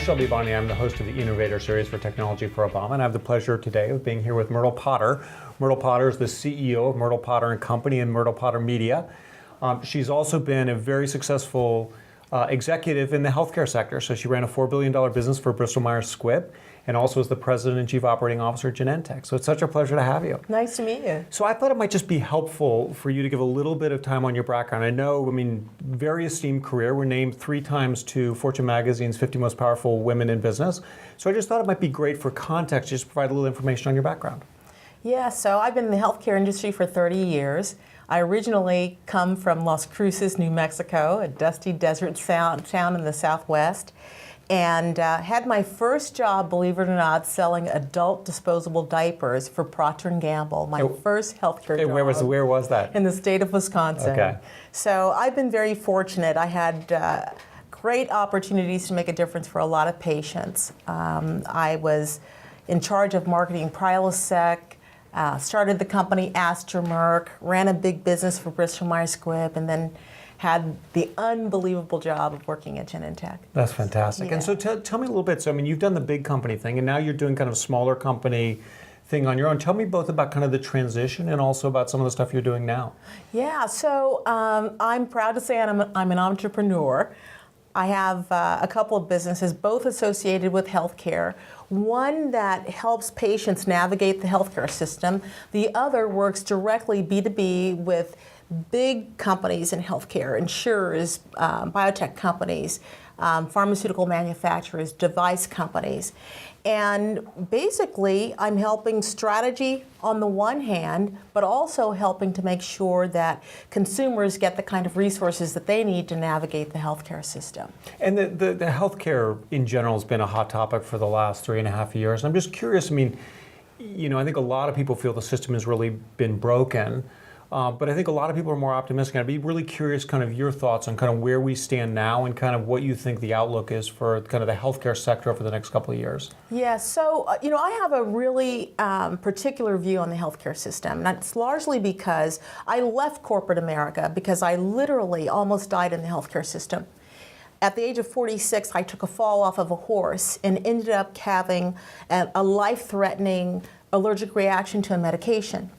Shelby Bonnie. I'm the host of the Innovator Series for Technology for Obama, and I have the pleasure today of being here with Myrtle Potter. Myrtle Potter is the CEO of Myrtle Potter & Company and Myrtle Potter Media. She's also been a very successful executive in the healthcare sector. So she ran a $4 billion business for Bristol Myers Squibb, and also is the president and chief operating officer at Genentech. So it's such a pleasure to have you. Nice to meet you. So I thought it might just be helpful for you to give a little bit of time on your background. I know, very esteemed career. We're named 3 times to Fortune Magazine's 50 Most Powerful Women in Business. So I just thought it might be great for context, just provide a little information on your background. Yeah, so I've been in the healthcare industry for 30 years. I originally come from Las Cruces, New Mexico, a dusty desert town in the Southwest, and had my first job, believe it or not, selling adult disposable diapers for Procter & Gamble, my first healthcare job. Where was that? In the state of Wisconsin. Okay. So I've been very fortunate. I had great opportunities to make a difference for a lot of patients. I was in charge of marketing Prilosec, started the company Astra Merck, ran a big business for Bristol Myers Squibb, and then had the unbelievable job of working at Genentech. That's fantastic. Yeah. And so tell me a little bit, so you've done the big company thing, and now you're doing kind of smaller company thing on your own. Tell me both about kind of the transition and also about some of the stuff you're doing now. Yeah, so I'm proud to say I'm an entrepreneur. I have a couple of businesses, both associated with healthcare. One that helps patients navigate the healthcare system. The other works directly B2B with big companies in healthcare, insurers, biotech companies, pharmaceutical manufacturers, device companies. And basically, I'm helping strategy on the one hand, but also helping to make sure that consumers get the kind of resources that they need to navigate the healthcare system. And the healthcare in general has been a hot topic for the last 3.5 years. I'm just curious, I think a lot of people feel the system has really been broken. But I think a lot of people are more optimistic. I'd be really curious kind of your thoughts on kind of where we stand now and kind of what you think the outlook is for kind of the healthcare sector over the next couple of years. Yeah, so, I have a really particular view on the healthcare system. And that's largely because I left corporate America because I literally almost died in the healthcare system. At the age of 46, I took a fall off of a horse and ended up having a life-threatening allergic reaction to a medication.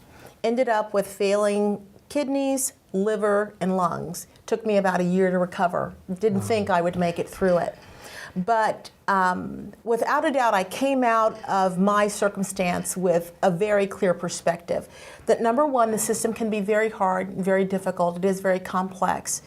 Ended up with failing kidneys, liver, and lungs. Took me about a year to recover. Didn't think I would make it through it. But without a doubt, I came out of my circumstance with a very clear perspective. That number one, the system can be very hard, very difficult. It is very complex.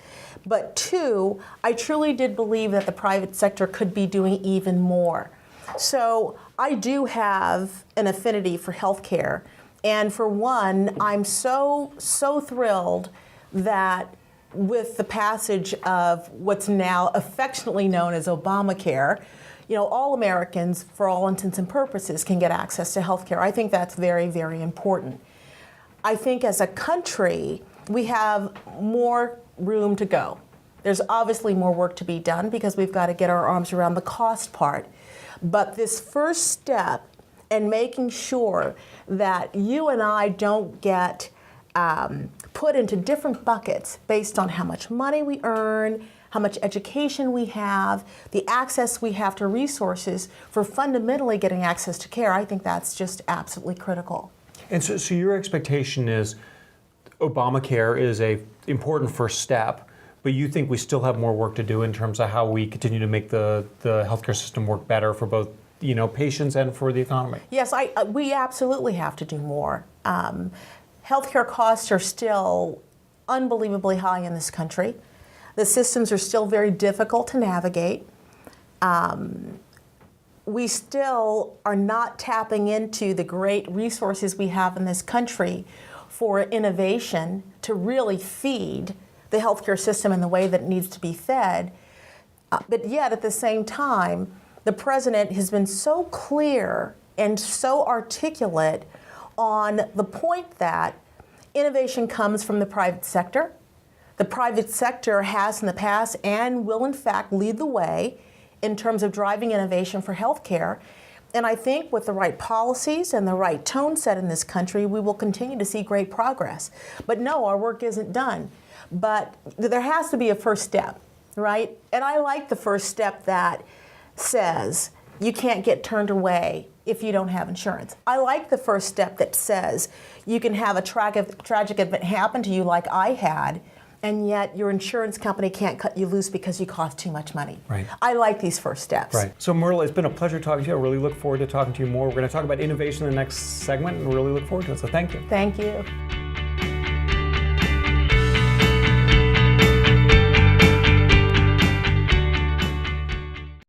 But 2, I truly did believe that the private sector could be doing even more. So I do have an affinity for healthcare. And for one, I'm so thrilled that with the passage of what's now affectionately known as Obamacare, all Americans, for all intents and purposes, can get access to health care. I think that's very, very important. I think as a country, we have more room to go. There's obviously more work to be done because we've got to get our arms around the cost part. But this first step and making sure that you and I don't get put into different buckets based on how much money we earn, how much education we have, the access we have to resources for fundamentally getting access to care. I think that's just absolutely critical. And so your expectation is Obamacare is an important first step, but you think we still have more work to do in terms of how we continue to make the healthcare system work better for both patients and for the economy? Yes, we absolutely have to do more. Healthcare costs are still unbelievably high in this country. The systems are still very difficult to navigate. We still are not tapping into the great resources we have in this country for innovation to really feed the healthcare system in the way that it needs to be fed. But yet, at the same time, the president has been so clear and so articulate on the point that innovation comes from the private sector. The private sector has in the past and will in fact lead the way in terms of driving innovation for healthcare. And I think with the right policies and the right tone set in this country, we will continue to see great progress. But no, our work isn't done. But there has to be a first step, right? And I like the first step that says you can't get turned away if you don't have insurance. I like the first step that says you can have a tragic event happen to you like I had, and yet your insurance company can't cut you loose because you cost too much money. Right. I like these first steps. Right. So Myrtle, it's been a pleasure talking to you. I really look forward to talking to you more. We're going to talk about innovation in the next segment, and really look forward to it. So thank you. Thank you.